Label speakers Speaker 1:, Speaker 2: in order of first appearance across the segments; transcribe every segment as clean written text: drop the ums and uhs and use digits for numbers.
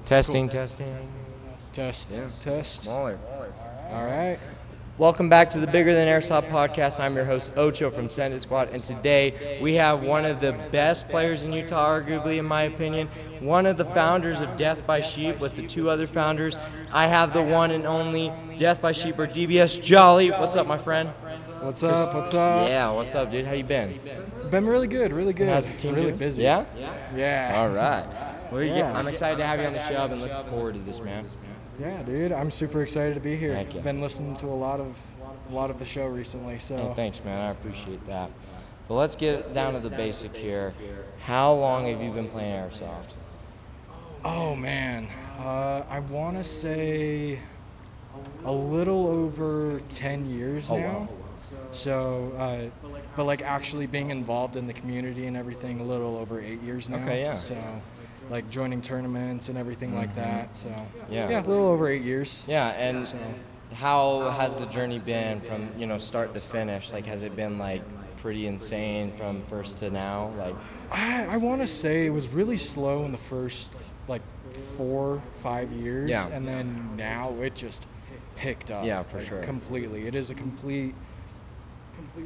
Speaker 1: Testing.
Speaker 2: Test.
Speaker 1: Yeah.
Speaker 2: Test.
Speaker 1: Smaller.
Speaker 2: All right.
Speaker 1: Welcome back to the Bigger Than Airsoft podcast. I'm your host, Ocho from Senate Squad, and today we have one of the best players in Utah, arguably, in my opinion, one of the founders of Death by Sheep with the two other founders. I have the one and only Death by Sheep, or DBS Jolly. What's up, my friend?
Speaker 2: What's up? What's up?
Speaker 1: Yeah, what's up, dude? How you been?
Speaker 2: Been really good. Really good.
Speaker 1: How's the team
Speaker 2: really
Speaker 1: doing?
Speaker 2: busy.
Speaker 1: Yeah?
Speaker 2: Yeah.
Speaker 1: All right. Well,
Speaker 2: Yeah.
Speaker 1: I'm excited to have you on the show. I've been looking forward to this, man.
Speaker 2: Yeah, dude. I'm super excited to be here.
Speaker 1: Thank you.
Speaker 2: Been listening to a lot of the show recently. So.
Speaker 1: Hey, thanks, man. I appreciate that. But let's get down to the basic here. How long have you been playing Airsoft?
Speaker 2: Oh man, I want to say a little over 10 years now.
Speaker 1: Wow.
Speaker 2: So, but like actually being involved in the community and everything, a little over 8 years now.
Speaker 1: Okay, yeah.
Speaker 2: So, like joining tournaments and everything like that. So,
Speaker 1: Yeah.
Speaker 2: a little over 8 years.
Speaker 1: Yeah, and
Speaker 2: So,
Speaker 1: how has the journey been from, start to finish? Like, has it been, like, pretty insane from first to now? Like,
Speaker 2: I want to say it was really slow in the first like 4-5 years,
Speaker 1: Yeah.
Speaker 2: and then now it just picked up.
Speaker 1: Yeah, for
Speaker 2: like,
Speaker 1: sure.
Speaker 2: Completely. It is a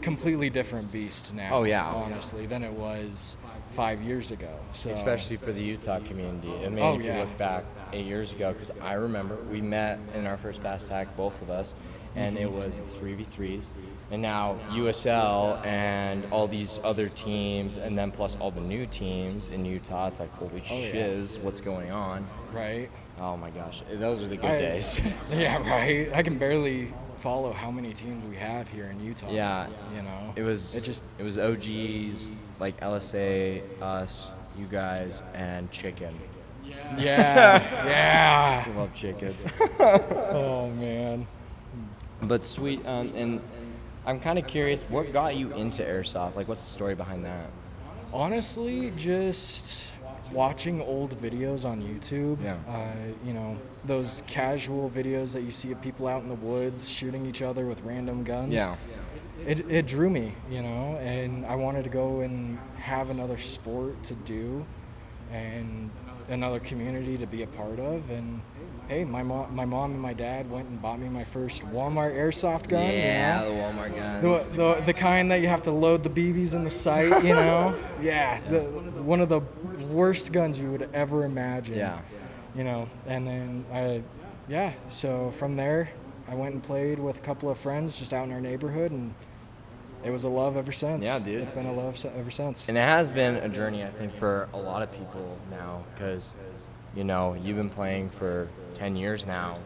Speaker 2: completely different beast now.
Speaker 1: Oh, yeah.
Speaker 2: Honestly, than it was 5 years ago. So
Speaker 1: especially for the Utah community. I mean,
Speaker 2: Oh,
Speaker 1: if you
Speaker 2: yeah.
Speaker 1: look back 8 years ago, because I remember we met in our first fast tag, both of us, and it was 3v3s. And now USL and all these other teams, and then plus all the new teams in Utah, it's like, holy
Speaker 2: Oh, yeah.
Speaker 1: shiz, what's going on?
Speaker 2: right.
Speaker 1: Oh my gosh, those are the good days.
Speaker 2: Yeah, right. I can barely follow how many teams we have here in Utah.
Speaker 1: Yeah.
Speaker 2: You know,
Speaker 1: It was OGs, like LSA, us, you guys, and Chicken.
Speaker 2: yeah.
Speaker 1: I love Chicken.
Speaker 2: Oh man.
Speaker 1: But sweet, and I'm kind of curious, what got you into Airsoft? Like, what's the story behind that?
Speaker 2: Honestly, just watching old videos on YouTube.
Speaker 1: Yeah.
Speaker 2: Those casual videos that you see of people out in the woods shooting each other with random guns.
Speaker 1: Yeah.
Speaker 2: It drew me, and I wanted to go and have another sport to do and another community to be a part of. And hey, my mom and my dad went and bought me my first Walmart airsoft gun.
Speaker 1: Yeah, the Walmart guns.
Speaker 2: The kind that you have to load the BBs in the sight, Yeah, one of the worst guns you would ever imagine.
Speaker 1: Yeah.
Speaker 2: And then so from there, I went and played with a couple of friends just out in our neighborhood, and it was a love ever since.
Speaker 1: Yeah, dude.
Speaker 2: It's been a love ever since.
Speaker 1: And it has been a journey, I think, for a lot of people now, because, you've been playing for 10 years now.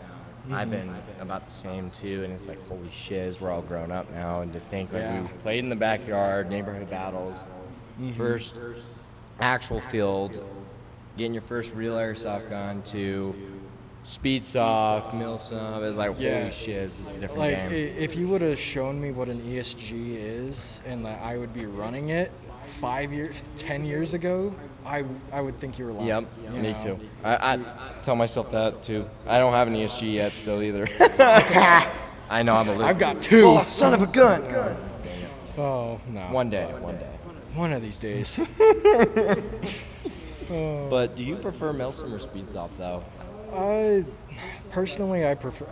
Speaker 1: I've been about the same, too, and it's like, holy shiz, we're all grown up now. And to think, like,
Speaker 2: Yeah.
Speaker 1: we played in the backyard, neighborhood battles, first actual field, getting your first real airsoft gun to Speedsoft, Milsom. It was like,
Speaker 2: Yeah.
Speaker 1: holy shiz, this is a different
Speaker 2: Like,
Speaker 1: game.
Speaker 2: if you would have shown me what an ESG is and that I would be running it 10 years ago, I would think you were lying.
Speaker 1: Yep,
Speaker 2: you
Speaker 1: me
Speaker 2: know?
Speaker 1: too. I tell myself that too. I don't have an ESG yet still either. I know I'm a loser.
Speaker 2: I've got two.
Speaker 1: Oh, son of a gun!
Speaker 2: Oh, no.
Speaker 1: One day.
Speaker 2: One of these days.
Speaker 1: But do you prefer Milsom or Speedsoft though?
Speaker 2: Personally, I prefer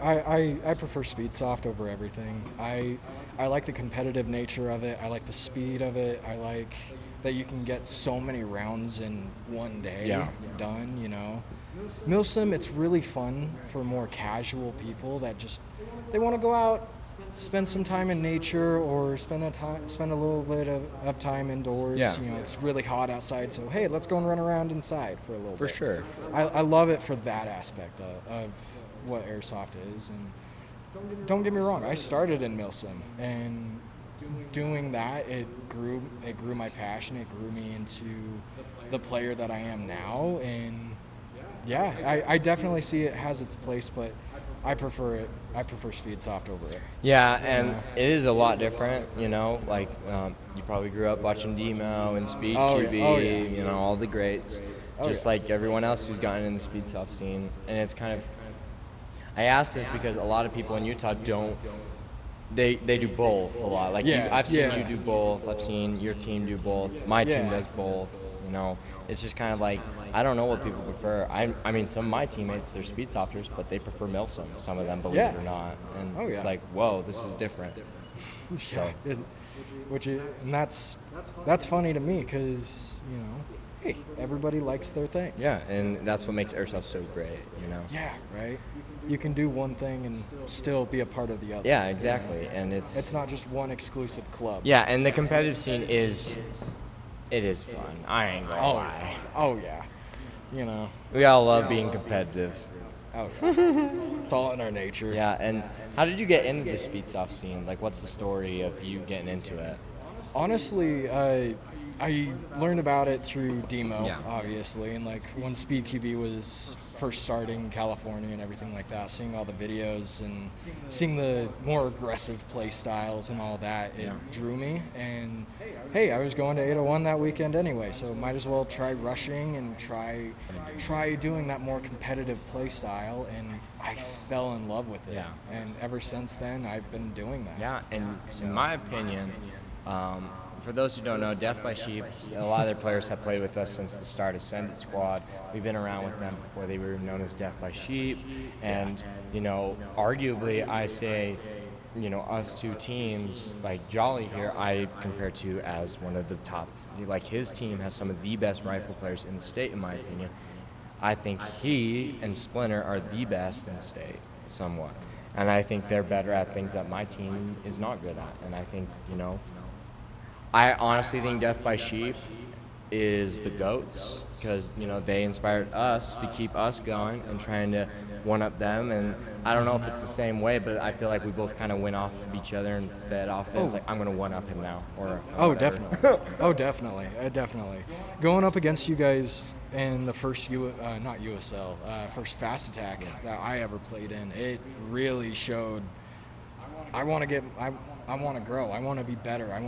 Speaker 2: Speedsoft over everything. I like the competitive nature of it. I like the speed of it. I like that you can get so many rounds in one day done. Milsom, it's really fun for more casual people that they want to go out, spend some time in nature, or spend a little bit of time indoors.
Speaker 1: Yeah.
Speaker 2: It's really hot outside, so hey, let's go and run around inside for a little bit.
Speaker 1: For sure.
Speaker 2: I love it for that aspect of what Airsoft is. And don't get me wrong, I started in Milsom, and doing that, it grew my passion. It grew me into the player that I am now. And yeah, I definitely see it has its place, but I prefer it. I prefer Speedsoft over it.
Speaker 1: Yeah, and it is a lot different, like you probably grew up watching Demo and Speed QB, all the greats, like everyone else who's gotten in the Speedsoft scene. And it's kind of, I ask this because a lot of people in Utah don't, they do both a lot. Like I've seen you do both. I've seen your team do both. My team does both. You know, it's just kind of like, I don't know what people prefer. I mean, some of my teammates, they're Speedsofters, but they prefer Milsim. Some of them, believe it or not. And it's like, whoa, this is different. So.
Speaker 2: And that's funny to me because, you know, hey, everybody likes their thing.
Speaker 1: Yeah, and that's what makes Airsoft so great, you know?
Speaker 2: Yeah, right? You can do one thing and still be a part of the other.
Speaker 1: Yeah, exactly.
Speaker 2: You know?
Speaker 1: And
Speaker 2: it's not just one exclusive club.
Speaker 1: Yeah, and the competitive scene is fun. I ain't gonna lie.
Speaker 2: Oh, yeah. You know.
Speaker 1: We all love being competitive.
Speaker 2: Oh, yeah. It's all in our nature.
Speaker 1: Yeah, and how did you get into the Speedsoft scene? Like, what's the story of you getting into it?
Speaker 2: Honestly, I learned about it through Demo, obviously, and like when Speed QB was first starting in California and everything like that, seeing all the videos and seeing the more aggressive play styles and all that, it drew me. And hey, I was going to 801 that weekend anyway, so might as well try rushing and try doing that more competitive play style, and I fell in love with it.
Speaker 1: Yeah.
Speaker 2: And ever since then, I've been doing that.
Speaker 1: Yeah, and in my opinion, for those who don't know, Death by Sheep, a lot of their players have played with us since the start of Send It Squad. We've been around with them before they were known as Death by Sheep. And, you know, arguably I say, you know, us two teams, like Jolly here, I compare to as one of the top. Like, his team has some of the best rifle players in the state, in my opinion. I think he and Splinter are the best in the state, somewhat. And I think they're better at things that my team is not good at. And I think, you know, I honestly think Death by Sheep is the GOATs because, you know, they inspired us to keep us going and trying to one-up them. And I don't know if it's the same way, but I feel like we both kind of went off of each other and fed off it. It's like, I'm going to one-up him now.
Speaker 2: Definitely. Definitely. Going up against you guys in the first, first Fast Attack that I ever played in, it really showed I want to grow. I want to be better. I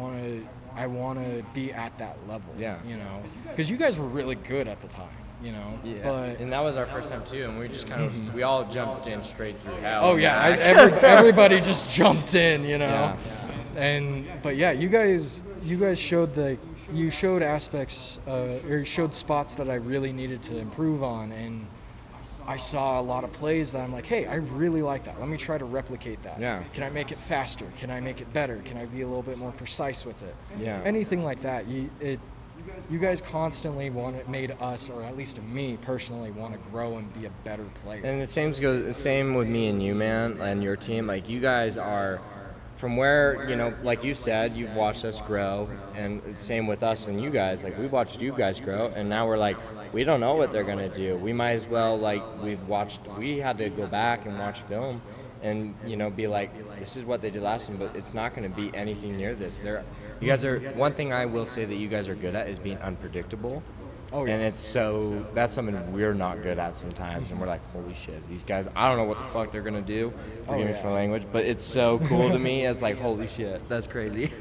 Speaker 2: want to be at that level. Yeah. You know, because you guys were really good at the time. You know.
Speaker 1: Yeah.
Speaker 2: But
Speaker 1: and that was our first time too, and we just kind of we all jumped in straight through hell.
Speaker 2: Oh yeah, everybody just jumped in. You know. Yeah. But you guys showed aspects or showed spots that I really needed to improve on, and I saw a lot of plays that I'm like, hey, I really like that. Let me try to replicate that.
Speaker 1: Yeah.
Speaker 2: Can I make it faster? Can I make it better? Can I be a little bit more precise with it?
Speaker 1: Yeah.
Speaker 2: Anything like that. You guys constantly made us, or at least me personally, want to grow and be a better player.
Speaker 1: And the same with me and you, man, and your team. Like, you guys are, from where, you know, like you said, you've watched us grow, and same with us and you guys. Like, we watched you guys grow, and now we're like, we don't know what they're going to do. We might as well, like, we had to go back and watch film and, you know, be like, this is what they did last time, but it's not going to be anything near this. You guys are, one thing I will say that you guys are good at is being unpredictable. Oh, yeah. And that's something we're not good at sometimes, and we're like, holy shit, these guys, I don't know what the fuck they're gonna do. Forgive me for my language, but it's so cool to me. It's like, holy shit, that's crazy.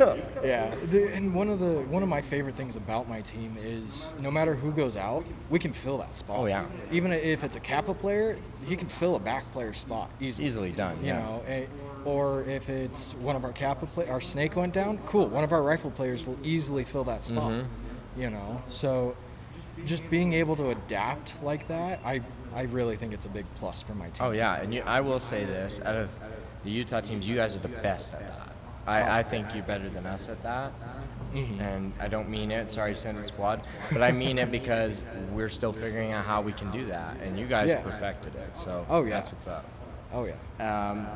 Speaker 2: Yeah, and one of my favorite things about my team is no matter who goes out, we can fill that spot.
Speaker 1: Oh yeah.
Speaker 2: Even if it's a Kappa player, he can fill a back player spot
Speaker 1: easily done.
Speaker 2: You know. Or if it's one of our our snake went down, cool. One of our rifle players will easily fill that spot. Mm-hmm. You know, so just being able to adapt like that, I really think it's a big plus for my team.
Speaker 1: Oh yeah, and I will say this: out of the Utah teams, you guys are the best at that. I think you're better than us at that. Mm-hmm. And I don't mean it. Sorry, Send It Squad, but I mean it because we're still figuring out how we can do that, and you guys perfected it. So that's what's up.
Speaker 2: Oh yeah.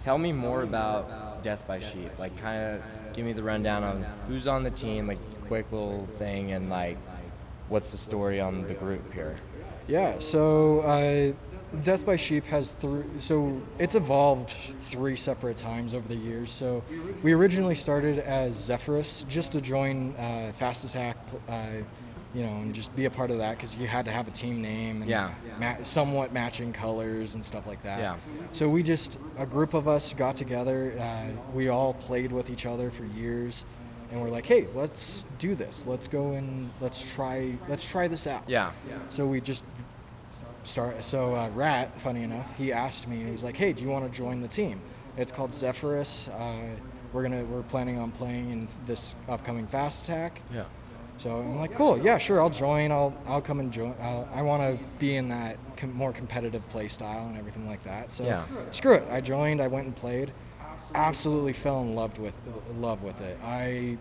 Speaker 1: Tell me more about Death by Sheep. Like, kind of give me the rundown on who's on the team, like, quick little thing, and, like, what's the story on the group here?
Speaker 2: Yeah, so Death by Sheep has it's evolved 3 separate times over the years. So we originally started as Zephyrus just to join Fast Attack, and just be a part of that because you had to have a team name and somewhat matching colors and stuff like that. Yeah. So a group of us got together. We all played with each other for years, and we're like, hey, let's do this. Let's go and let's try this out. Yeah. So we just start. So Rat, funny enough, he asked me. He was like, hey, do you want to join the team? It's called Zephyrus. We're planning on playing in this upcoming Fast Attack. Yeah. So I'm like, cool, yeah, sure, I'll join. I'll come and join. I want to be in that more competitive play style and everything like that. So screw it. I joined. I went and played. Absolutely fell in love with it.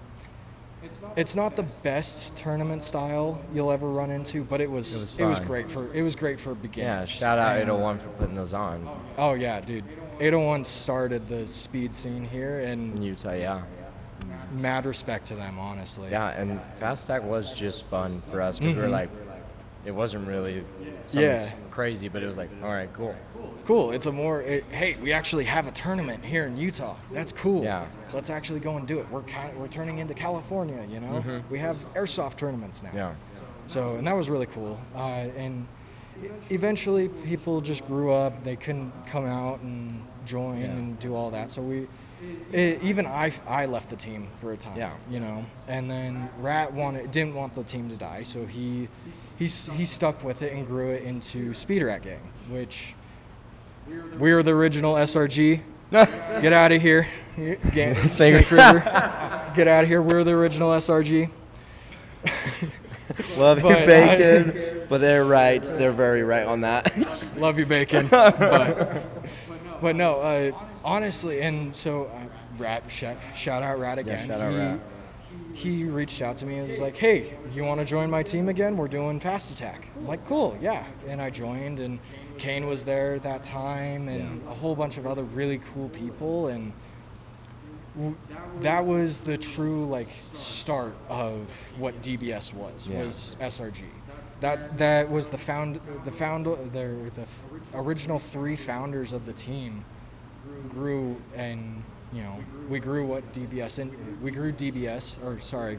Speaker 2: It's not the best tournament style you'll ever run into, but it was great for beginners.
Speaker 1: Yeah, shout out 801 for putting those on.
Speaker 2: Oh yeah, dude. 801 started the speed scene here in
Speaker 1: Utah, yeah.
Speaker 2: Mad respect to them, honestly.
Speaker 1: Yeah, and Fast Attack was just fun for us because we were like, it wasn't really something crazy, but it was like, all right, cool.
Speaker 2: Cool. It's hey, we actually have a tournament here in Utah. That's cool.
Speaker 1: Yeah.
Speaker 2: Let's actually go and do it. We're turning into California, you know? We have airsoft tournaments now.
Speaker 1: Yeah.
Speaker 2: So, and that was really cool. And eventually people just grew up. They couldn't come out and join and do all that. So even I left the team for a time, you know, and then Rat didn't want the team to die, so he stuck with it and grew it into Speeder Rat Gang, which we're the original SRG. Get out of here, Snake River. Get out of here. We're the original SRG.
Speaker 1: Love you, Bacon, but they're right. They're very right on that.
Speaker 2: Love you, Bacon. But no, honestly, and so Rat, shout out Rat again.
Speaker 1: Yeah, shout out Rat.
Speaker 2: He reached out to me and was like, hey, you want to join my team again? We're doing Fast Attack. I'm like, cool, yeah. And I joined, and Kane was there at that time, and a whole bunch of other really cool people, and that was the true start of what DBS was SRG. That was the original 3 founders of the team grew, and we grew what DBS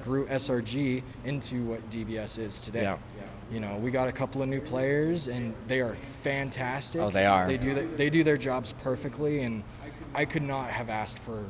Speaker 2: grew SRG into what DBS is today. Yeah. We got a couple of new players, and they are fantastic.
Speaker 1: Oh, they are.
Speaker 2: They do their jobs perfectly, and I could not have asked for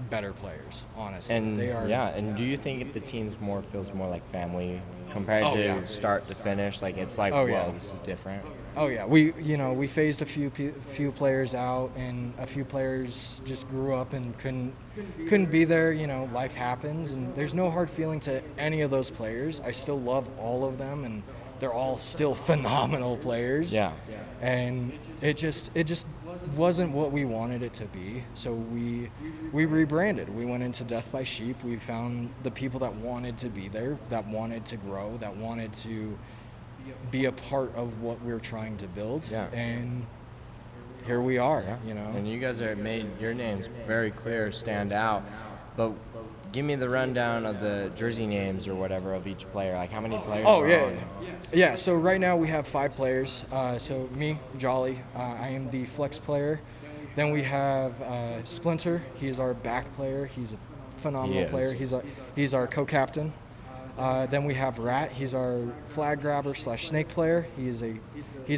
Speaker 2: better players, honestly.
Speaker 1: And
Speaker 2: they are.
Speaker 1: Yeah, and do you think the teams feels more like family compared to start to finish? Like it's like, this is different.
Speaker 2: Oh yeah, we phased a few players out, and a few players just grew up and couldn't be there. Life happens, and there's no hard feeling to any of those players. I still love all of them, and they're all still phenomenal players.
Speaker 1: Yeah.
Speaker 2: And it just wasn't what we wanted it to be. So we rebranded. We went into Death by Sheep. We found the people that wanted to be there, that wanted to grow, that wanted to be a part of what we're trying to build.
Speaker 1: Yeah.
Speaker 2: And here we are,
Speaker 1: And you guys have made your names very clear, stand out. But give me the rundown of the jersey names or whatever of each player. Like how many players are on?
Speaker 2: Yeah, so right now we have 5 players. So me, Jolly, I am the flex player. Then we have Splinter. He's our back player. He's a phenomenal player. He's our co-captain. Then we have Rat. He's our flag grabber / snake player. He's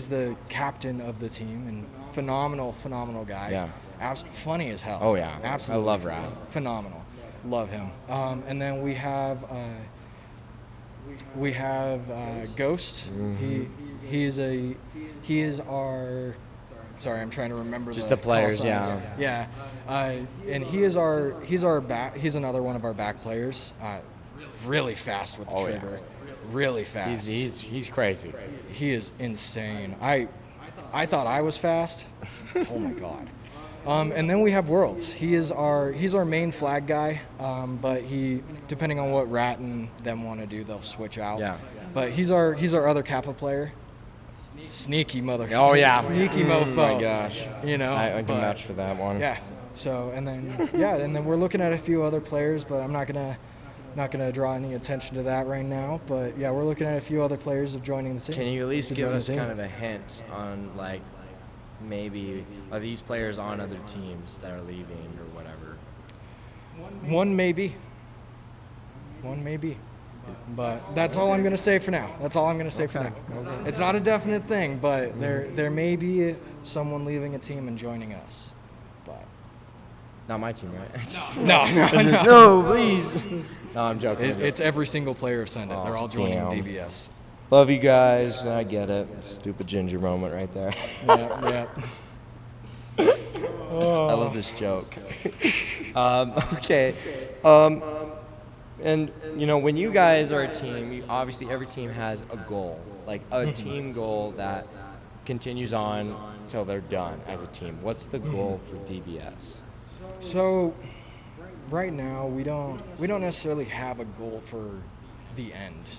Speaker 2: the captain of the team, and phenomenal guy.
Speaker 1: Yeah.
Speaker 2: Funny as hell.
Speaker 1: Oh yeah.
Speaker 2: Absolutely.
Speaker 1: I love Rat.
Speaker 2: Phenomenal. Love him. And then we have Ghost.
Speaker 1: Mm-hmm.
Speaker 2: He is our. Sorry, I'm trying to remember
Speaker 1: just
Speaker 2: the
Speaker 1: the players.
Speaker 2: call signs.
Speaker 1: Yeah.
Speaker 2: And he's our back. He's another one of our back players. Really fast with the trigger. Yeah. Really fast.
Speaker 1: He's crazy.
Speaker 2: He is insane. I thought I was fast. Oh my god. And then we have Worlds. He's our main flag guy, but depending on what Rat and them want to do, they'll switch out.
Speaker 1: Yeah.
Speaker 2: But he's our other Kappa player. Sneaky mother.
Speaker 1: Oh yeah.
Speaker 2: Sneaky mofo.
Speaker 1: Oh my gosh. I can vouch for that one.
Speaker 2: Yeah. So and then we're looking at a few other players, but I'm not gonna draw any attention to that right now. But yeah, we're looking at a few other players of joining the team.
Speaker 1: Can you at least give us kind of a hint on maybe are these players on other teams that are leaving or whatever?
Speaker 2: One maybe. But that's all I'm going to say for now. Okay. It's not a definite thing, but there may be someone leaving a team and joining us. But
Speaker 1: not my team, right?
Speaker 2: No.
Speaker 1: No, please. No, I'm joking.
Speaker 2: It's every single player of Send It. They're all joining DBS.
Speaker 1: Love you guys. I get it. Stupid ginger moment right there.
Speaker 2: Yeah.
Speaker 1: I love this joke. Okay. And, when you guys are a team, obviously every team has a goal, like a team goal that continues on till they're done as a team. What's the goal for DVS?
Speaker 2: So right now we don't necessarily have a goal for the end.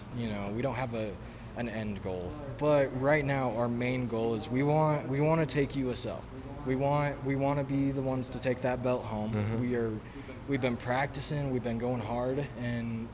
Speaker 2: We don't have an end goal. But right now our main goal is we want to take USL. We want to be the ones to take that belt home. We've been practicing, we've been going hard, and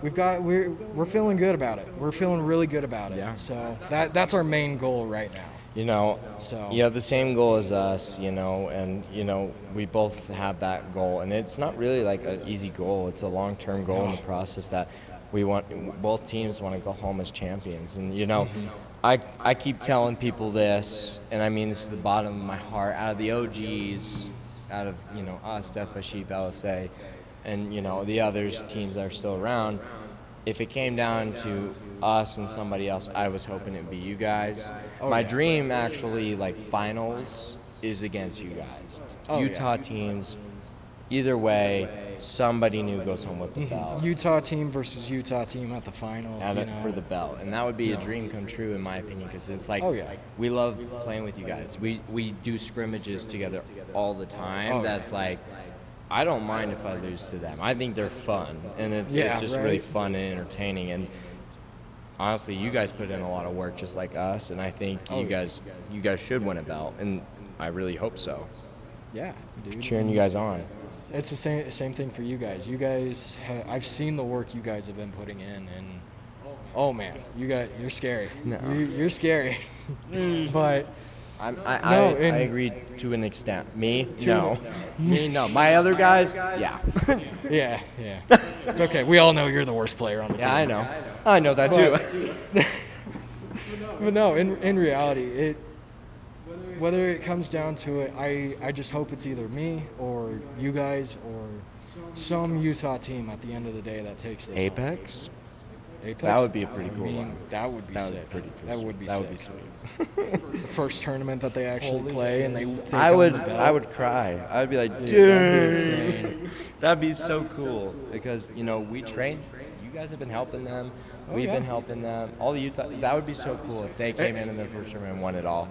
Speaker 2: we're feeling good about it. We're feeling really good about it.
Speaker 1: Yeah.
Speaker 2: So that's our main goal right now.
Speaker 1: You have the same goal as us, and, we both have that goal. And it's not really like an easy goal. It's a long-term goal in the process that both teams want to go home as champions. And, I keep telling people this, and I mean this to the bottom of my heart, out of the OGs, out of, us, Death by Sheep, LSA, and, the others, teams that are still around, if it came down to us and somebody else, I was hoping it'd be you guys. My dream, actually, like finals, is against you guys. Utah teams, either way, somebody new goes home with the belt.
Speaker 2: Utah team versus Utah team at the final.
Speaker 1: For the belt. And that would be a dream come true, in my opinion, because it's like, we love playing with you guys. We do scrimmages together all the time. That's like, I don't mind if I lose to them. I think they're fun, and it's just really fun and entertaining. And honestly, you guys put in a lot of work just like us, and I think you guys should win a belt, and I really hope so.
Speaker 2: Yeah, dude.
Speaker 1: Cheering you guys on.
Speaker 2: It's the same thing for you guys. You guys, I've seen the work you guys have been putting in, and oh man, you're scary. No. You're scary. But
Speaker 1: I agree to an extent. Me, no. Me, no. My other guys, yeah.
Speaker 2: yeah. It's okay. We all know you're the worst player on the team.
Speaker 1: Yeah, I know. I know that too.
Speaker 2: But no, in reality, whether it comes down to it, I just hope it's either me or you guys or some Utah team at the end of the day that takes this.
Speaker 1: Apex?
Speaker 2: Apex?
Speaker 1: That would be a pretty cool one.
Speaker 2: That would be sick. That would be sweet. The first tournament that they actually play, and they
Speaker 1: I would cry. I would be like, dude, that'd be insane. That'd be so cool because we train. You guys have been helping them. We've been helping them. All the Utah. That would be so cool if they came in their first tournament and won it all.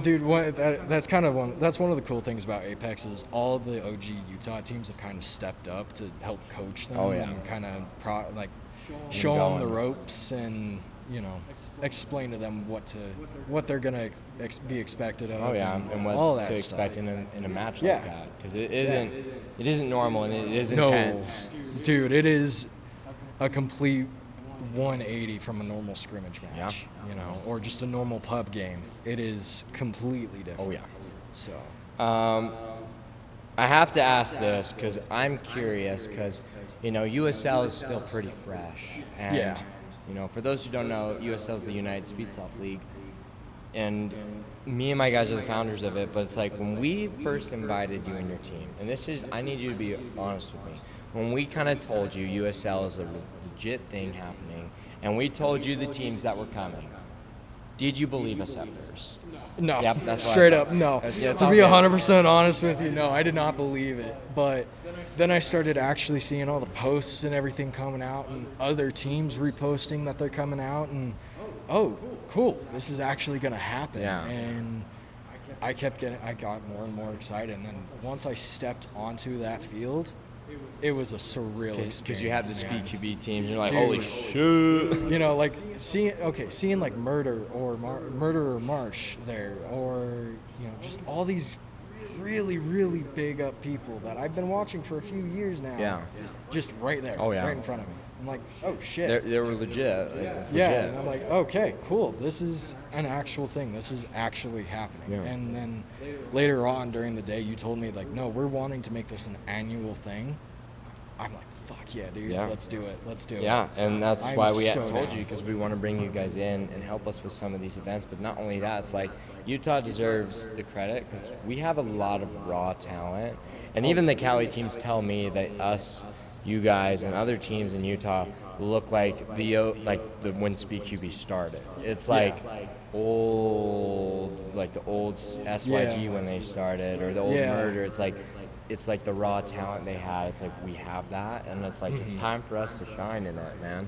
Speaker 2: Dude, that's one of the cool things about Apex is all the OG Utah teams have kind of stepped up to help coach them and kind of show them the ropes and explain to them what they're gonna be expected of.
Speaker 1: And what
Speaker 2: all
Speaker 1: to
Speaker 2: that
Speaker 1: expect
Speaker 2: stuff.
Speaker 1: in a match like that, because it isn't normal and it is intense.
Speaker 2: Dude, it is a complete 180 from a normal scrimmage match, or just a normal pub game. It is completely different.
Speaker 1: Oh yeah.
Speaker 2: So
Speaker 1: I have to ask this because I'm curious because USL is still pretty fresh, and for those who don't know, USL is the United Speedsoft League, and me and my guys are the founders of it. But it's like when we first invited you and your team, and I need you to be honest with me. When we kind of told you USL is a legit thing happening, and we told you the teams that were coming, did you believe us at first?
Speaker 2: No.
Speaker 1: Yep, that's
Speaker 2: straight up, no. To be 100% honest with you, no, I did not believe it. But then I started actually seeing all the posts and everything coming out, and other teams reposting that they're coming out, and oh, cool, this is actually going to happen.
Speaker 1: Yeah.
Speaker 2: And I got more and more excited. And then once I stepped onto that field, it was a surreal experience.
Speaker 1: Because you had the Speed QB teams, you're like,
Speaker 2: dude,
Speaker 1: holy shit.
Speaker 2: Like seeing like Murder or Marsh there, or just all these really, really big up people that I've been watching for a few years now.
Speaker 1: Yeah.
Speaker 2: Just right there, right in front of me. I'm like, oh shit.
Speaker 1: They were legit. It's
Speaker 2: yeah,
Speaker 1: legit.
Speaker 2: and I'm like, okay, cool. This is an actual thing. This is actually happening.
Speaker 1: Yeah.
Speaker 2: And then later on during the day, you told me like, no, we're wanting to make this an annual thing. I'm like, fuck yeah, dude.
Speaker 1: Yeah.
Speaker 2: Let's do it.
Speaker 1: Yeah, and that's why we
Speaker 2: so
Speaker 1: told
Speaker 2: down.
Speaker 1: you, because we want to bring you guys in and help us with some of these events. But not only that, it's like Utah deserves the credit because we have a lot of raw talent. And even the Cali teams tell me that us, you guys, and other teams in Utah look like the when Speed QB started. It's like old, like the old SYG when they started, or the old Murder. It's like it's like the raw talent they had. It's like we have that, and it's like it's time for us to shine in it, man.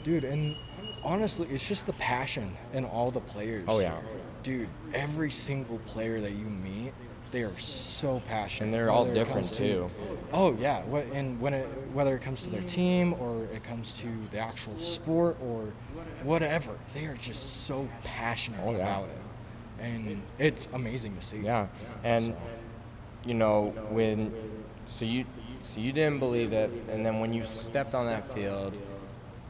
Speaker 2: Dude, and honestly, it's just the passion in all the players.
Speaker 1: Oh, yeah.
Speaker 2: Dude, every single player that you meet, they are so passionate.
Speaker 1: And they're all
Speaker 2: whether it
Speaker 1: different
Speaker 2: comes
Speaker 1: too.
Speaker 2: Oh yeah, whether it comes to their team or it comes to the actual sport or whatever, they are just so passionate
Speaker 1: Oh, yeah.
Speaker 2: about it, and it's amazing to see.
Speaker 1: Yeah, and you know so you didn't believe it, and then when you stepped on that field,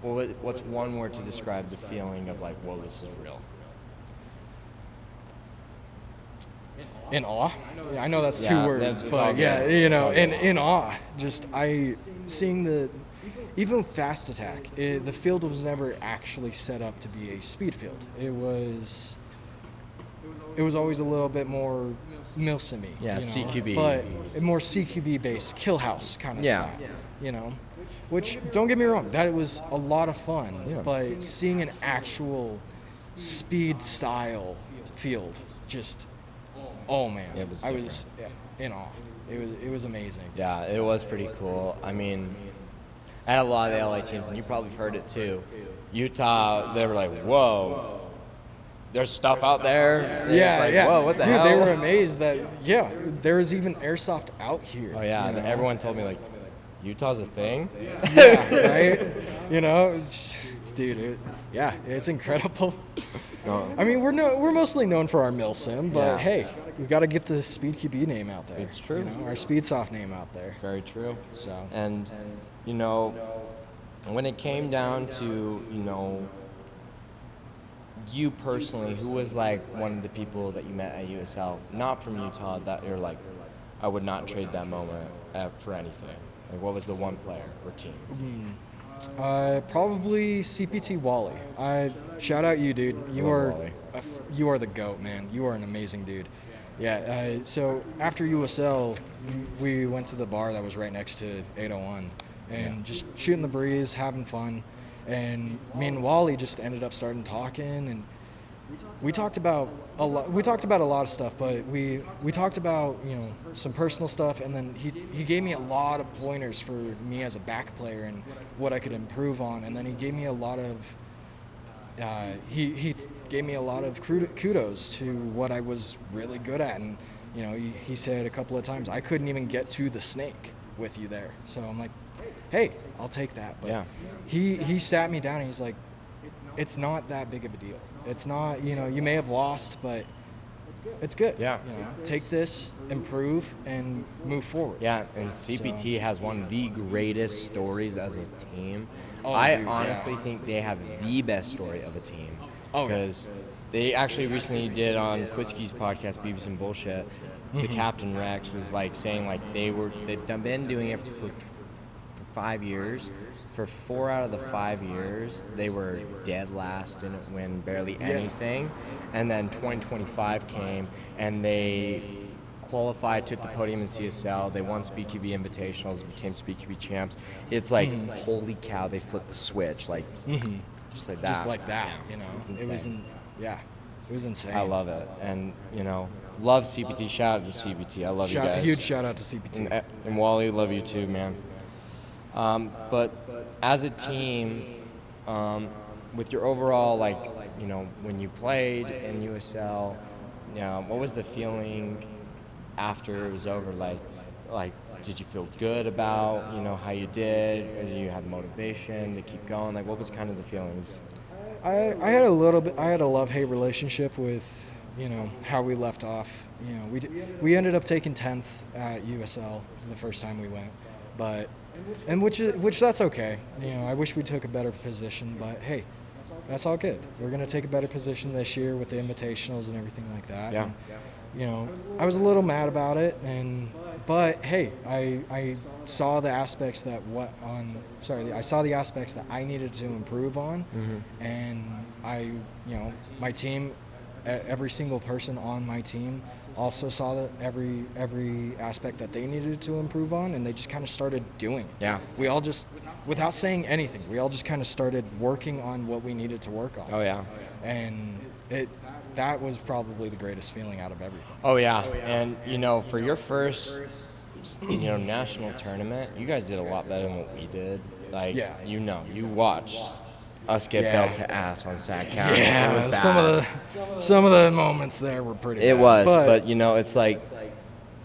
Speaker 1: what's one word to describe the feeling of like, whoa, this is real?
Speaker 2: In awe. Yeah, I know that's
Speaker 1: Yeah,
Speaker 2: two words,
Speaker 1: that's- it's
Speaker 2: but
Speaker 1: all
Speaker 2: yeah,
Speaker 1: good.
Speaker 2: you
Speaker 1: It's
Speaker 2: know,
Speaker 1: all
Speaker 2: in
Speaker 1: good.
Speaker 2: awe. Just seeing even fast attack. The field was never actually set up to be a speed field. It was always a little bit more milsim-y.
Speaker 1: Yeah,
Speaker 2: you know,
Speaker 1: CQB.
Speaker 2: but more CQB based, kill house kind of
Speaker 1: Yeah.
Speaker 2: style. You know, which don't get me wrong, that was a lot of fun.
Speaker 1: Yeah.
Speaker 2: But seeing an actual speed style field, just oh man,
Speaker 1: Yeah, it was
Speaker 2: I was in awe. It was amazing.
Speaker 1: Yeah, it was pretty cool. I mean, I had a lot of the LA teams, and you probably heard it too. Utah, they were like, whoa, there's stuff out there. And
Speaker 2: Yeah,
Speaker 1: it's like,
Speaker 2: yeah.
Speaker 1: Whoa, what the
Speaker 2: Dude,
Speaker 1: hell?
Speaker 2: they were amazed that there was even airsoft out here.
Speaker 1: Oh yeah,
Speaker 2: you
Speaker 1: and
Speaker 2: know?
Speaker 1: everyone told me like, Utah's a thing.
Speaker 2: Yeah, right. You know, dude, it's incredible.
Speaker 1: No.
Speaker 2: I mean, we're mostly known for our milsim, but
Speaker 1: Yeah.
Speaker 2: hey, we got to get the Speed QB name out there.
Speaker 1: It's true.
Speaker 2: You know, our Speedsoft name out there.
Speaker 1: Very true.
Speaker 2: So.
Speaker 1: And, you know, when it came down to, you know, you personally, who was like one of the people that you met at USL, not from Utah, that you're like, I would not trade that moment for anything? Like, what was the one player or team?
Speaker 2: Probably CPT Wally. Shout out you, dude. You
Speaker 1: Love
Speaker 2: are
Speaker 1: Wally.
Speaker 2: you are the GOAT, man. You are an amazing dude. Yeah. So after USL, we went to the bar that was right next to 801, and just shooting the breeze, having fun. And me and Wally just ended up starting talking, and we talked about a lot. We talked about a lot of stuff, but we talked about some personal stuff, and then he gave me a lot of pointers for me as a back player and what I could improve on, and then he gave me a lot of he gave me a lot of kudos to what I was really good at, and he said a couple of times I couldn't even get to the snake with you there, so I'm like, hey, I'll take that. But
Speaker 1: Yeah.
Speaker 2: he sat me down and he's like, it's not that big of a deal. It's not, you may have lost, but it's good.
Speaker 1: Yeah.
Speaker 2: Take this, improve, and move forward.
Speaker 1: Yeah, and CPT has one of the greatest stories as a team.
Speaker 2: Oh,
Speaker 1: I
Speaker 2: dude,
Speaker 1: honestly
Speaker 2: yeah.
Speaker 1: think they have the best story of a team.
Speaker 2: Oh, yeah.
Speaker 1: Because they actually recently did on Quitsky's podcast, Beavis and Bullshit, the captain Rex was like saying like they've been doing it for 5 years. For 4 out of the 5 years, they were dead last, didn't win barely anything. And then 2025 came, and they qualified, took the podium in CSL. They won SpeedQB Invitationals, became SpeedQB champs. It's like, holy cow, they flipped the switch, like just like that.
Speaker 2: Just like that,
Speaker 1: It's
Speaker 2: It was,
Speaker 1: insane.
Speaker 2: it was insane.
Speaker 1: I love it, and love CPT. Shout out to CPT. I love you guys.
Speaker 2: Huge shout out to CPT.
Speaker 1: And Wally, love you too, man. But as a team, with your overall, when you played in USL, what was the feeling after it was over? Like, did you feel good about, how you did? Or did you have motivation to keep going? Like, what was kind of the feelings?
Speaker 2: I had a love-hate relationship with, how we left off. We ended up taking 10th at USL the first time we went, but which that's okay. I wish we took a better position, but hey, that's all good. We're gonna take a better position this year with the invitationals and everything like that.
Speaker 1: Yeah.
Speaker 2: And, I was a little mad about it, but hey, I saw the aspects that I saw the aspects that I needed to improve on, and my team, every single person on my team also saw that every aspect that they needed to improve on, and they just kind of started doing it.
Speaker 1: Yeah.
Speaker 2: We all just, without saying anything, we all just kind of started working on what we needed to work on.
Speaker 1: Oh, yeah.
Speaker 2: And that was probably the greatest feeling out of everything.
Speaker 1: Oh, yeah. And, for your first national tournament, you guys did a lot better than what we did. Like,
Speaker 2: Yeah.
Speaker 1: you watched us get belt to ass on Sac County.
Speaker 2: Yeah,
Speaker 1: It was bad.
Speaker 2: some of the moments there were pretty
Speaker 1: It
Speaker 2: bad.
Speaker 1: was, but it's like,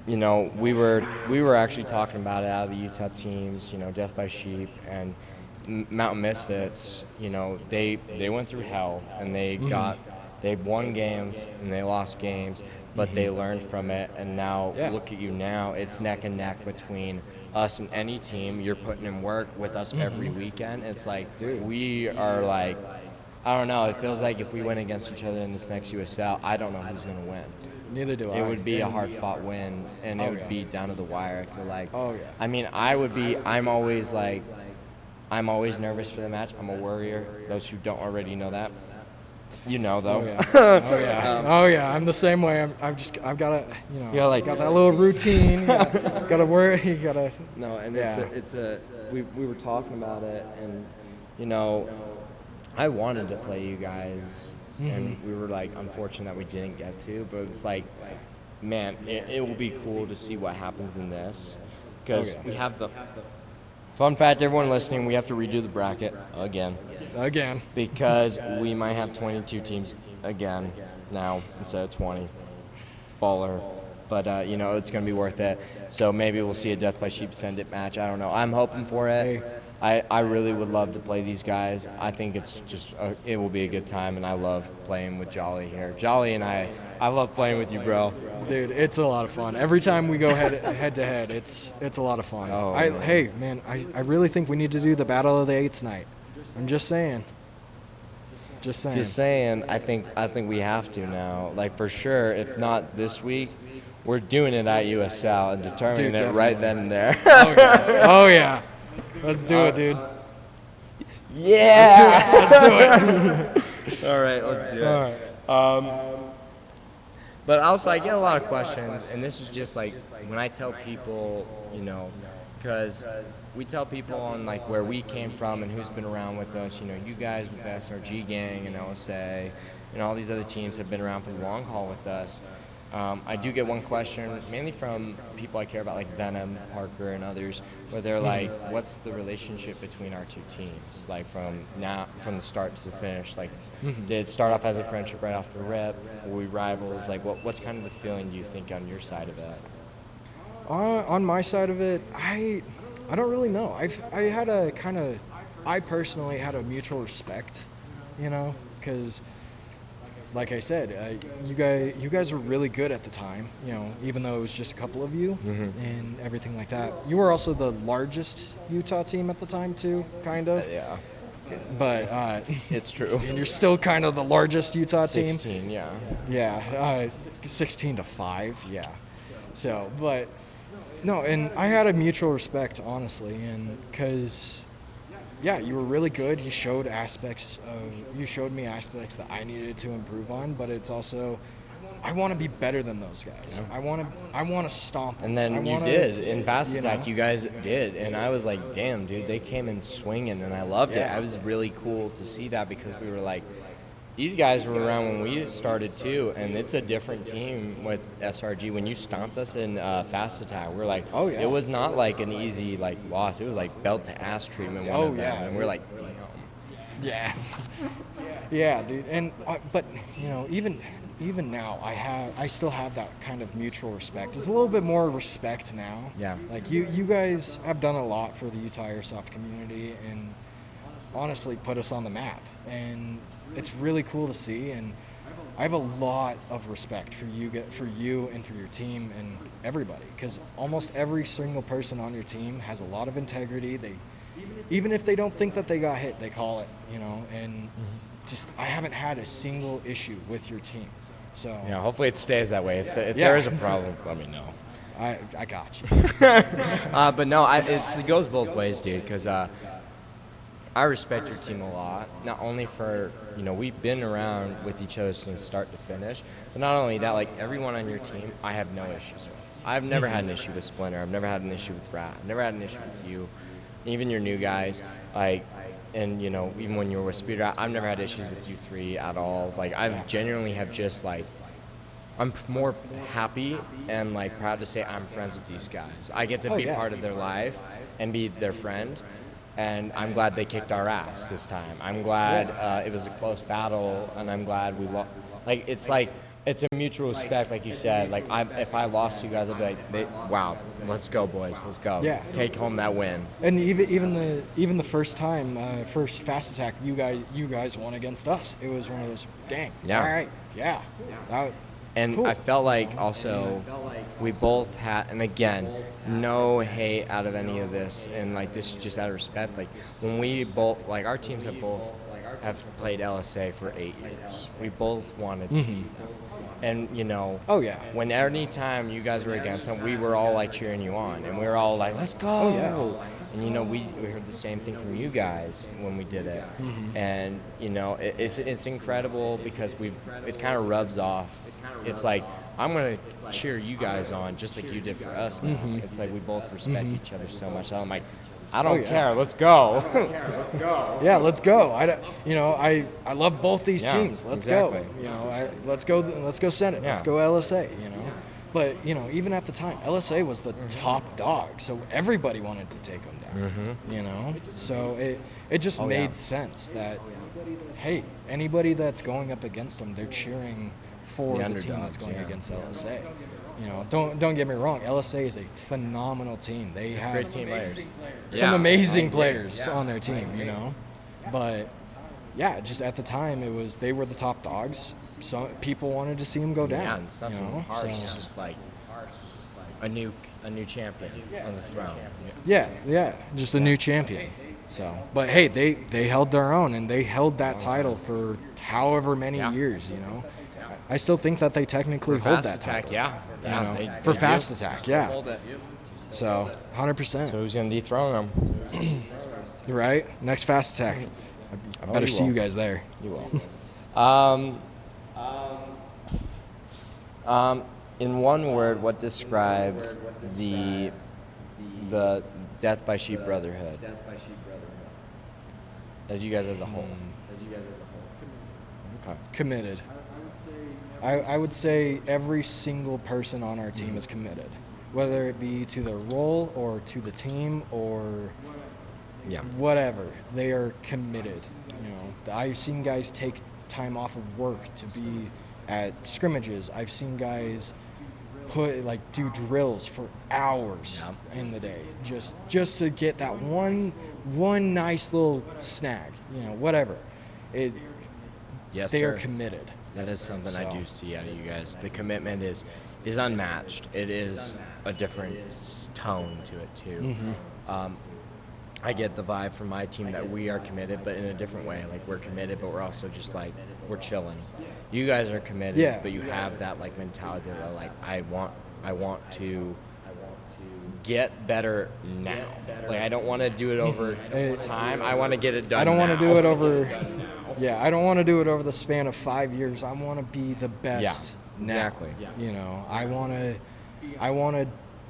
Speaker 1: we were actually talking about it out of the Utah teams, Death by Sheep and Mountain Misfits. They went through hell and they won games and they lost games, but they learned from it. And now look at you now. It's neck and neck between us and any team. You're putting in work with us every weekend. It's like, we are like, I don't know. It feels like if we win against each other in this next USL, I don't know who's going to win.
Speaker 2: Neither do I.
Speaker 1: It would be a hard-fought win, and it would be down to the wire, I feel like.
Speaker 2: Oh, yeah.
Speaker 1: I mean, I'm always nervous for the match. I'm a worrier. Those who don't already know that. Though.
Speaker 2: Oh yeah. Oh yeah. I'm the same way. I've got to, got that little routine. Got to worry. You got to.
Speaker 1: No, and we were talking about it, and I wanted to play you guys, and we were like, unfortunate that we didn't get to, but it's like, man, it will be cool to see what happens in this, because we have the fun fact, everyone listening, we have to redo the bracket again, because we might have 22 teams again now instead of 20. Baller. But it's going to be worth it. So maybe we'll see a Death by Sheep Send It match. I don't know. I'm hoping for it. I really would love to play these guys. I think it's just it will be a good time, and I love playing with Jolly here. Jolly and I love playing with you, bro.
Speaker 2: Dude, it's a lot of fun. Every time we go head to head, it's a lot of fun.
Speaker 1: Oh,
Speaker 2: hey, man, I really think we need to do the Battle of the Eights night. I'm just saying. Just saying.
Speaker 1: I think we have to now. Like, for sure, if not this week, we're doing it at USL and determining it right then and there.
Speaker 2: Oh yeah. Let's do it, dude.
Speaker 1: Yeah.
Speaker 2: Let's do it.
Speaker 1: All right, let's do it.
Speaker 2: All right.
Speaker 1: But also, I get a lot of questions, and this is just like when I tell people, because we tell people on like where we came from and who's been around with us. You guys with the SRG gang and LSA, and all these other teams have been around for the long haul with us. I do get one question, mainly from people I care about, like Venom, Parker, and others, where they're like, "What's the relationship between our two teams? Like from the start to the finish? Like, did it start off as a friendship right off the rip? Were we rivals? Like, what's kind of the feeling do you think on your side of it?"
Speaker 2: On my side of it, I don't really know. I personally had a mutual respect, because, like I said, you guys were really good at the time, even though it was just a couple of you and everything like that. You were also the largest Utah team at the time too, kind of.
Speaker 1: Yeah.
Speaker 2: But
Speaker 1: it's true.
Speaker 2: And you're still kind of the largest Utah team.
Speaker 1: 16, yeah.
Speaker 2: Yeah, 16-5, yeah. So, but no, and I had a mutual respect, honestly, and because, yeah, you were really good. You showed me aspects that I needed to improve on, but it's also, I want to be better than those guys. Yeah. I want to stomp them.
Speaker 1: And then you did in Fast Attack. You guys did, and I was like, damn, dude, they came in swinging, and I loved it. It was really cool to see that, because we were like, these guys were around when we started too, and it's a different team with SRG. When you stomped us in Fast Attack, we're like,
Speaker 2: oh yeah,
Speaker 1: it was not like an easy loss. It was like belt to ass treatment. And we're like, damn.
Speaker 2: Yeah, dude. And but even now, I still have that kind of mutual respect. It's a little bit more respect now.
Speaker 1: Yeah.
Speaker 2: Like you guys have done a lot for the Utah Airsoft community, and honestly put us on the map. And it's really cool to see, and I have a lot of respect for you and for your team and everybody, because almost every single person on your team has a lot of integrity. Even if they don't think that they got hit, they call it, and just I haven't had a single issue with your team. So
Speaker 1: yeah, hopefully it stays that way. If there is a problem, let me know.
Speaker 2: I got you.
Speaker 1: But no, it goes both ways, dude, because I respect your team a lot, not only for, we've been around with each other since start to finish, but not only that, like everyone on your team, I have no issues with. I've never had an issue with Splinter. I've never had an issue with Rat. I've never had an issue with you, even your new guys, and even when you were with Speeder, I've never had issues with you three at all. Like, I genuinely have just I'm more happy and like proud to say I'm friends with these guys. I get to be part of their life and be their friend, and I'm glad they kicked our ass this time. I'm glad it was a close battle, and I'm glad we lost. Like it's a mutual respect, like you said. Like if I lost you guys, I'd be like, wow, let's go, boys, let's go.
Speaker 2: Yeah.
Speaker 1: Take home that win.
Speaker 2: And even the first time, first Fast Attack, you guys won against us. It was one of those, dang.
Speaker 1: Yeah.
Speaker 2: All right. Yeah.
Speaker 1: And
Speaker 2: cool.
Speaker 1: I felt like also we both had, and again, no hate out of any of this, and like this is just out of respect. Like when we both, like our teams have played LSA for 8 years. We both wanted to beat them. And when any time you guys were against them, we were all like cheering you on, and we were all like, let's go.
Speaker 2: Oh, yeah.
Speaker 1: And we heard the same thing from you guys when we did it. And it's incredible because it kind of rubs off. It's like I'm gonna cheer you guys on just like you did for us now. It's like we both respect each other so much. I'm like, I don't care. Let's go. Let's go.
Speaker 2: Yeah, let's go. I love both these teams. Let's go. Let's go. Let's go Senate.
Speaker 1: Yeah.
Speaker 2: Let's go LSA. But even at the time, LSA was the top dog, so everybody wanted to take them down. So it just made sense that hey, anybody that's going up against them, they're cheering for the team that's going against LSA. Don't get me wrong. LSA is a phenomenal team. They have
Speaker 1: great team players.
Speaker 2: Some amazing players on their team. But yeah, just at the time they were the top dogs. So people wanted to see them go down.
Speaker 1: Yeah, it's nothing harsh. It's just like a new champion on the throne.
Speaker 2: Yeah, just a new champion. So, but hey, they held their own, and they held that title for however many years. I still think that they technically hold that title. For Fast Attack, yeah. So, 100%.
Speaker 1: So who's going to dethrone them?
Speaker 2: You're right. Next Fast Attack. I better see you guys there.
Speaker 1: You will. In one word, what describes the Death by Sheep Brotherhood? As you guys as a whole. Okay.
Speaker 2: Committed. I would say every single person on our team is committed, whether it be to their role or to the team or whatever. They are committed. I've seen guys take time off of work to be at scrimmages. I've seen guys do drills for hours in the day just to get that one nice little snag. Whatever. They are committed.
Speaker 1: That is something I do see out of you guys. The commitment is unmatched. It is a different tone to it too. I get the vibe from my team that we are committed, but in a different way. Like we're committed, but we're also just like we're chilling. You guys are committed, but you have that like mentality that like I want to get better now. Like I don't want to do it over time. I want to get it done.
Speaker 2: I don't want to
Speaker 1: now.
Speaker 2: do it over. Yeah, I don't want to do it over the span of 5 years. I want to be the best now.
Speaker 1: Exactly.
Speaker 2: I want to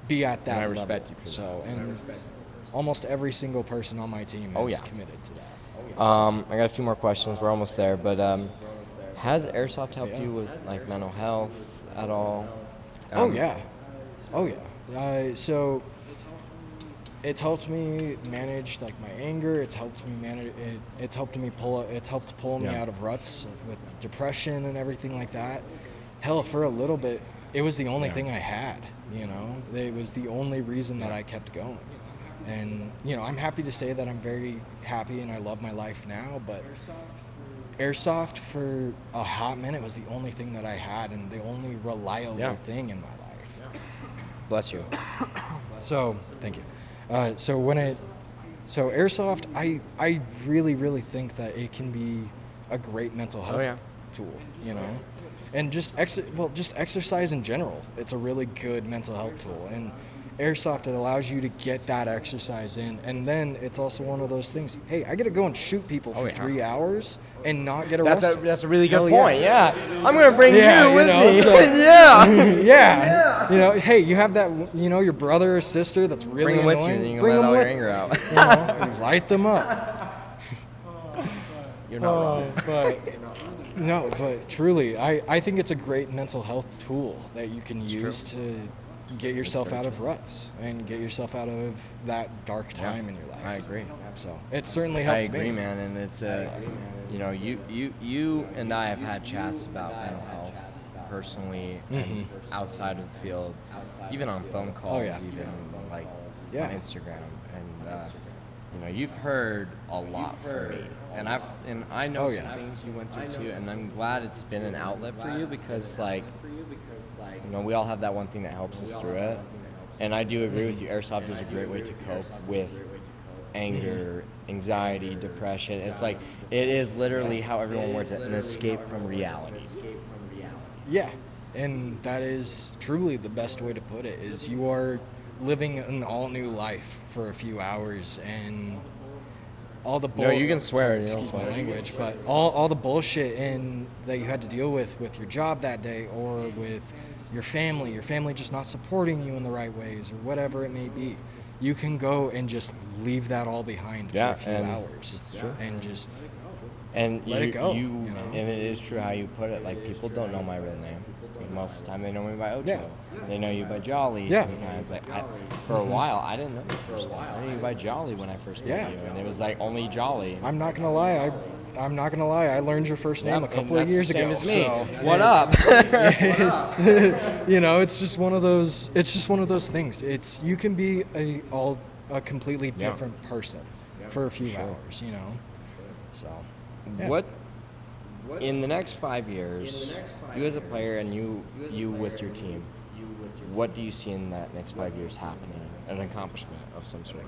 Speaker 2: be at that
Speaker 1: and I
Speaker 2: level.
Speaker 1: respect you for that.
Speaker 2: So, and almost every single person on my team is committed to that.
Speaker 1: I got a few more questions. We're almost there, but has Airsoft helped you with like mental health at all?
Speaker 2: Oh yeah. So it's helped me manage like my anger. It's helped me manage. It's helped pull me out of ruts with depression and everything like that. Hell, for a little bit, it was the only thing I had. It was the only reason that I kept going. And I'm happy to say that I'm very happy and I love my life now. But Airsoft for a hot minute was the only thing that I had and the only reliable thing in my life.
Speaker 1: Bless you.
Speaker 2: So thank you. So Airsoft, I really, really think that it can be a great mental health tool, and just exercise in general. It's a really good mental health tool, and Airsoft, it allows you to get that exercise in, and then it's also one of those things. Hey, I get to go and shoot people for 3 hours and not get arrested.
Speaker 1: That's a really good point. Yeah. I'm gonna bring you with me.
Speaker 2: So,
Speaker 1: yeah.
Speaker 2: Hey, you have that. Your brother or sister that's really
Speaker 1: bring them
Speaker 2: annoying.
Speaker 1: with you. You can
Speaker 2: bring
Speaker 1: let
Speaker 2: them
Speaker 1: all
Speaker 2: with
Speaker 1: your anger out.
Speaker 2: light them up.
Speaker 1: You're not wrong.
Speaker 2: But No, but truly, I think it's a great mental health tool that you can use to get yourself out of ruts and get yourself out of that dark time in your life.
Speaker 1: I agree.
Speaker 2: So it certainly helped me.
Speaker 1: I agree, man, and it's you know, you and I have had chats about mental health personally and outside of the field, even on phone calls, even like on Instagram, and you know, you've heard a lot from me, and I know some things you went through too, and I'm glad it's been an outlet for you because, like, you know, we all have that one thing that helps us through it, and I do agree with you. Airsoft is a great way to cope with anger, anxiety, depression. It's like, it is literally how everyone words it, an escape from reality.
Speaker 2: Yeah, and that is truly the best way to put it, is you are living an all-new life for a few hours, and all the
Speaker 1: No, you can swear.
Speaker 2: Excuse my language, but all the bullshit that you had to deal with your job that day, or with your family just not supporting you in the right ways, or whatever it may be. You can go and just leave that all behind for a few hours and just let it go. You know?
Speaker 1: And it is true how you put it. Like, people don't know my real name. Most of the time, they know me by Ocho. They know you by Jolly sometimes. Like, for a while, I didn't know your first name. I knew you by Jolly when I first met you, and it was like only Jolly.
Speaker 2: I'm not gonna lie. I learned your first name a couple of years ago.
Speaker 1: Same as me.
Speaker 2: So
Speaker 1: What up?
Speaker 2: You know, it's just one of those. It's just one of those things. You can be a completely different person for a few hours. You know, so. Yeah.
Speaker 1: What in the next 5 years, you as a player and you with your team, what do you see in that next 5 years happening? An accomplishment of some sort.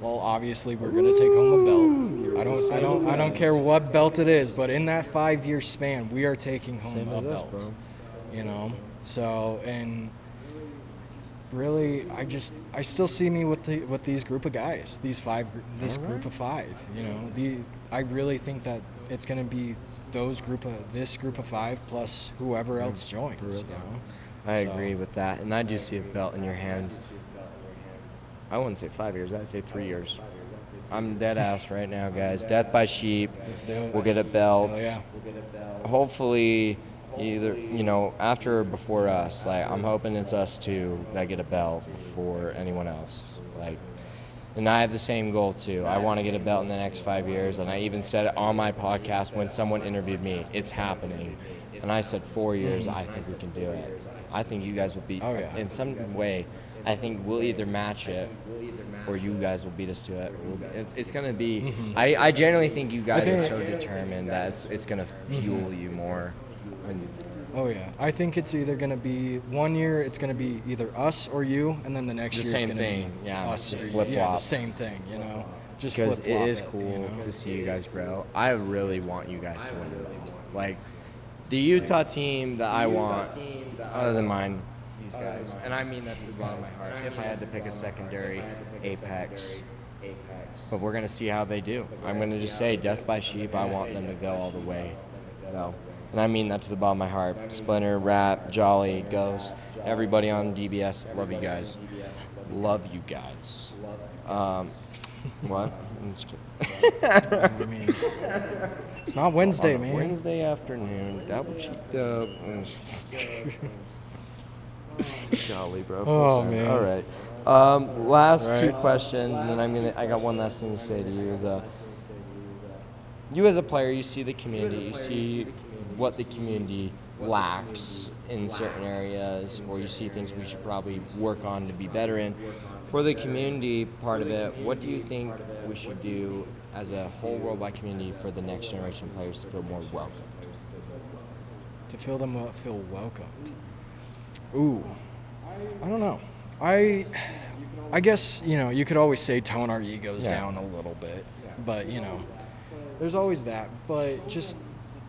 Speaker 2: Well, obviously we're gonna take home a belt. I don't care what belt it is, but in that 5-year span, we are taking home a belt. Bro. You know, so, and really, I still see me with these group of guys, this group of 5. You know, I really think that it's gonna be this group of 5 plus whoever else joins. You know,
Speaker 1: I agree with that, and I do see a belt in your hands. I wouldn't say 5 years. I'd say 3 years. I'm dead ass right now, guys. Death by Sheep.
Speaker 2: Let's do it.
Speaker 1: We'll get a belt.
Speaker 2: Oh, yeah.
Speaker 1: Hopefully, either, you know, after or before us. Like, I'm hoping it's us two that get a belt before anyone else. Like, and I have the same goal too. I want to get a belt in the next 5 years, and I even said it on my podcast when someone interviewed me. It's happening, and I said 4 years. I think we can do it. I think you guys will beat. In some way, I think we'll either match it, or you guys will beat us to it. It's going to be. I genuinely think you guys are so determined that it's going to fuel you more.
Speaker 2: Oh yeah, I think it's either going to be 1 year, it's going to be either us or you, and then the next year it's going to be us or you. Yeah, the same thing, you know. Just
Speaker 1: because
Speaker 2: flip-flop
Speaker 1: it is cool to see you guys grow. I really want you guys to win it all. Like, the Utah team that I want, other than mine, these guys, and I mean that to the bottom of my heart. If I had to pick a secondary, Apex. But we're going to see how they do. I'm going to just say, Death by Sheep, I want them to go all the way. No. And I mean that to the bottom of my heart. Splinter, Rap, Jolly, Ghost, everybody on DBS, love you guys. Love you guys. What? I'm just kidding.
Speaker 2: I mean, it's not Wednesday, man.
Speaker 1: Wednesday afternoon, double cheeked up. Jolly, bro.
Speaker 2: Oh, man.
Speaker 1: All right. Last two questions, and then I got one last thing to say to you. Is you as a player, you see the community, you see what the community lacks in certain areas, or you see things we should probably work on to be better in. For the community part of it, what do you think we should do as a whole worldwide community for the next generation players to feel more welcomed?
Speaker 2: To feel welcomed. Ooh, I don't know. I guess, you know, you could always say tone our egos down a little bit, but, you know, there's always that. But just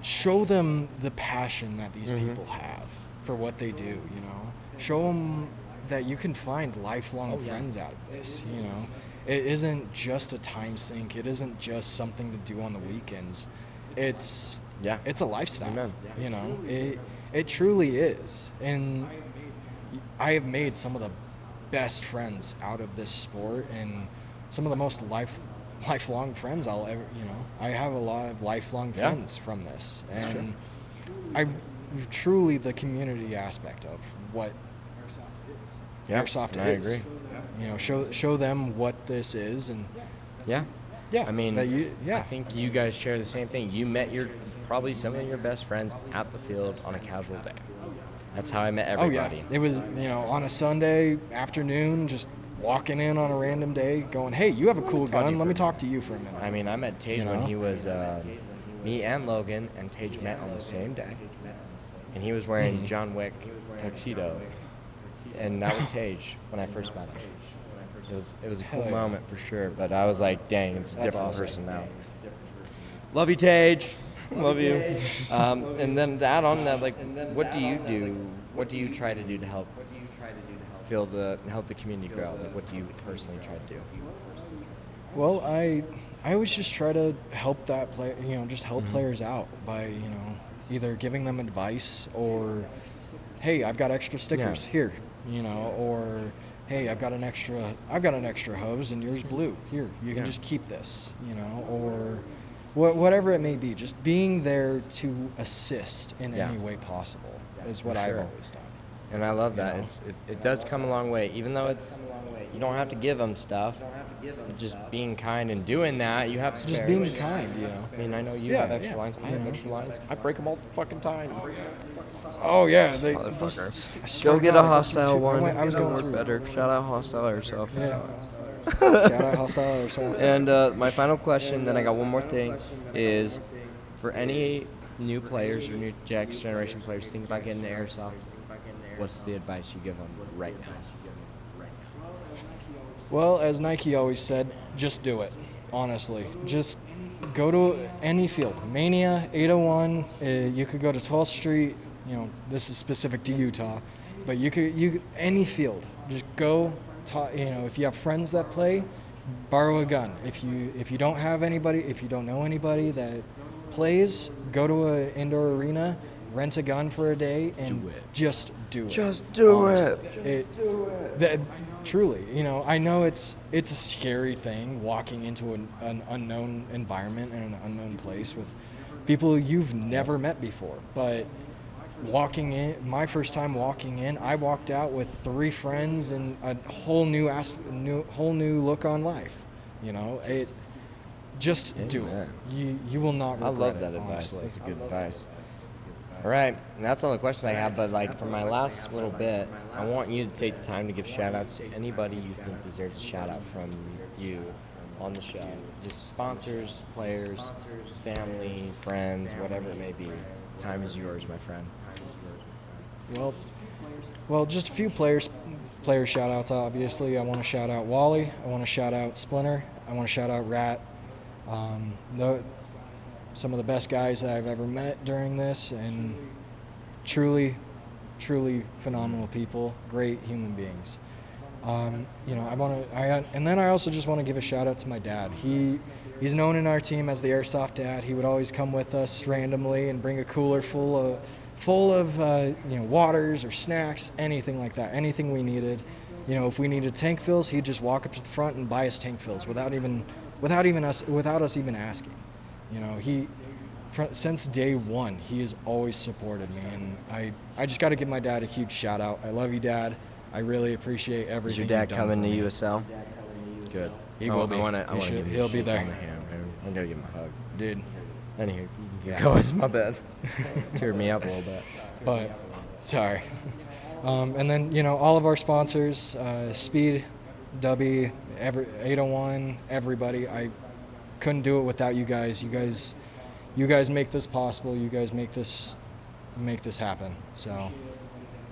Speaker 2: show them the passion that these people have for what they do, you know. Show them that you can find lifelong friends out of this, you know. It isn't just a time sink. It isn't just something to do on the weekends. It's a lifestyle.
Speaker 1: Amen.
Speaker 2: You know, it truly is. And I have made some of the best friends out of this sport, and some of the most lifelong friends I'll ever, I have a lot of lifelong friends from this. And truly the community aspect of what Airsoft is.
Speaker 1: I agree.
Speaker 2: Show them what this is, and
Speaker 1: yeah. I mean,
Speaker 2: I
Speaker 1: think you guys share the same thing. You met probably some of your best friends at the field on a casual day. That's how I met everybody.
Speaker 2: Oh yeah, it was on a Sunday afternoon, just walking in on a random day, going, "Hey, you have a cool gun. Let me talk to you for a minute."
Speaker 1: I mean, I met Tage when he was me and Logan and Tage met on the same day, and he was wearing John Wick tuxedo, and that was Tage when I first met him. It was a cool moment for sure, but I was like, dang, it's a different person now. Love you, Tage. Love you. And then to add on that, like, what do you do? What do you try to do to help the community grow? Like, what do you personally try to do?
Speaker 2: Well, I always just try to help that player, just help players out by, either giving them advice or, hey, I've got extra stickers here, or hey, I've got an extra hose and yours blue. Here, you can just keep this, or whatever it may be. Just being there to assist in any way possible is what I've always done.
Speaker 1: And I love that. It does come a long way, even though you don't have to give them stuff. Just being kind and doing that, you have spares.
Speaker 2: Just being kind,
Speaker 1: I mean, I know you have extra lines. I have extra lines. I break them all the fucking time.
Speaker 2: Oh yeah,
Speaker 1: Go get a hostile one. I was going through better. Shout out Hostile Airsoft.
Speaker 2: Yeah. Shout out Hostile Airsoft.
Speaker 1: And my final question, then I got one more thing, is for any new players or new next generation players thinking about getting into Airsoft, what's the advice you give them right now?
Speaker 2: Well, as Nike always said, just do it. Honestly, just go to any field. Mania, 801. You could go to 12th Street. This is specific to Utah, but you could any field. Just go. If you have friends that play, borrow a gun. If you don't have anybody, if you don't know anybody that plays, go to an indoor arena, rent a gun for a day, and just do it.
Speaker 1: Just do
Speaker 2: it. Truly, I know it's a scary thing walking into an unknown environment and an unknown place with people you've never met before. But my first time walking in, I walked out with 3 friends and a whole new look on life. Just do it. You will not regret it.
Speaker 1: I love that advice.
Speaker 2: Honestly.
Speaker 1: That's good advice. All right, and that's all the questions I have, but for my last little bit, I want you to take the time to give shout-outs to anybody you think deserves a shout-out from you on the show. Just sponsors, players, family, friends, whatever it may be. Time is yours, my friend.
Speaker 2: Well, just a few player shout-outs, obviously. I want to shout out Wally. I want to shout out Splinter. I want to shout out Rat. Some of the best guys that I've ever met during this, and truly phenomenal people, great human beings. And then I also just want to give a shout out to my dad. He's known in our team as the Airsoft Dad. He would always come with us randomly and bring a cooler full of waters or snacks, anything like that, anything we needed. If we needed tank fills, he'd just walk up to the front and buy us tank fills without us even asking. Since day one, he has always supported me, and I just got to give my dad a huge shout out. I love you, Dad. I really appreciate everything.
Speaker 1: Is your dad
Speaker 2: you've done
Speaker 1: coming to
Speaker 2: for me.
Speaker 1: USL? Good.
Speaker 2: He will be. He'll be there.
Speaker 1: I'm gonna give him a hug,
Speaker 2: dude.
Speaker 1: Anywho, go. It's my bad. Teared me up a little bit.
Speaker 2: But sorry. And then all of our sponsors, Speed, Dubby, 801, everybody. I couldn't do it without you guys. You guys make this possible. You guys make this happen. So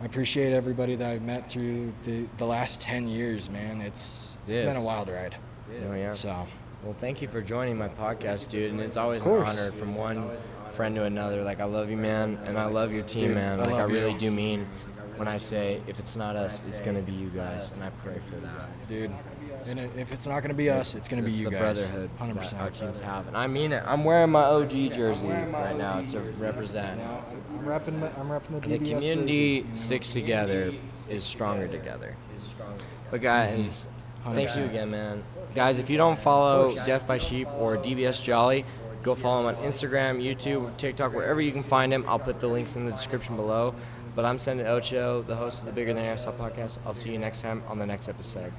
Speaker 2: I appreciate everybody that I've met through the last 10 years, man. It's been a wild ride.
Speaker 1: Oh, yeah.
Speaker 2: So,
Speaker 1: well, thank you for joining my podcast, dude. And it's always an honor from one friend to another. Like, I love you, man, and I love your team,
Speaker 2: dude,
Speaker 1: man. I really do mean when I say if it's not us, it's gonna be you guys, and I pray for that,
Speaker 2: dude. And if it's not going to be us, it's going to be you guys.
Speaker 1: The brotherhood
Speaker 2: 100%.
Speaker 1: that our teams have. And I mean it. I'm wearing my OG jersey right now to represent.
Speaker 2: I'm repping the DBS
Speaker 1: The community
Speaker 2: jersey,
Speaker 1: sticks together, is stronger together. But guys, Thank you again, man. Guys, if you don't follow Death by Sheep or DBS Jolly, go follow him on Instagram, YouTube, TikTok, wherever you can find him. I'll put the links in the description below. But I'm Sendit Ocho, the host of the Bigger Than Airsoft podcast. I'll see you next time on the next episode.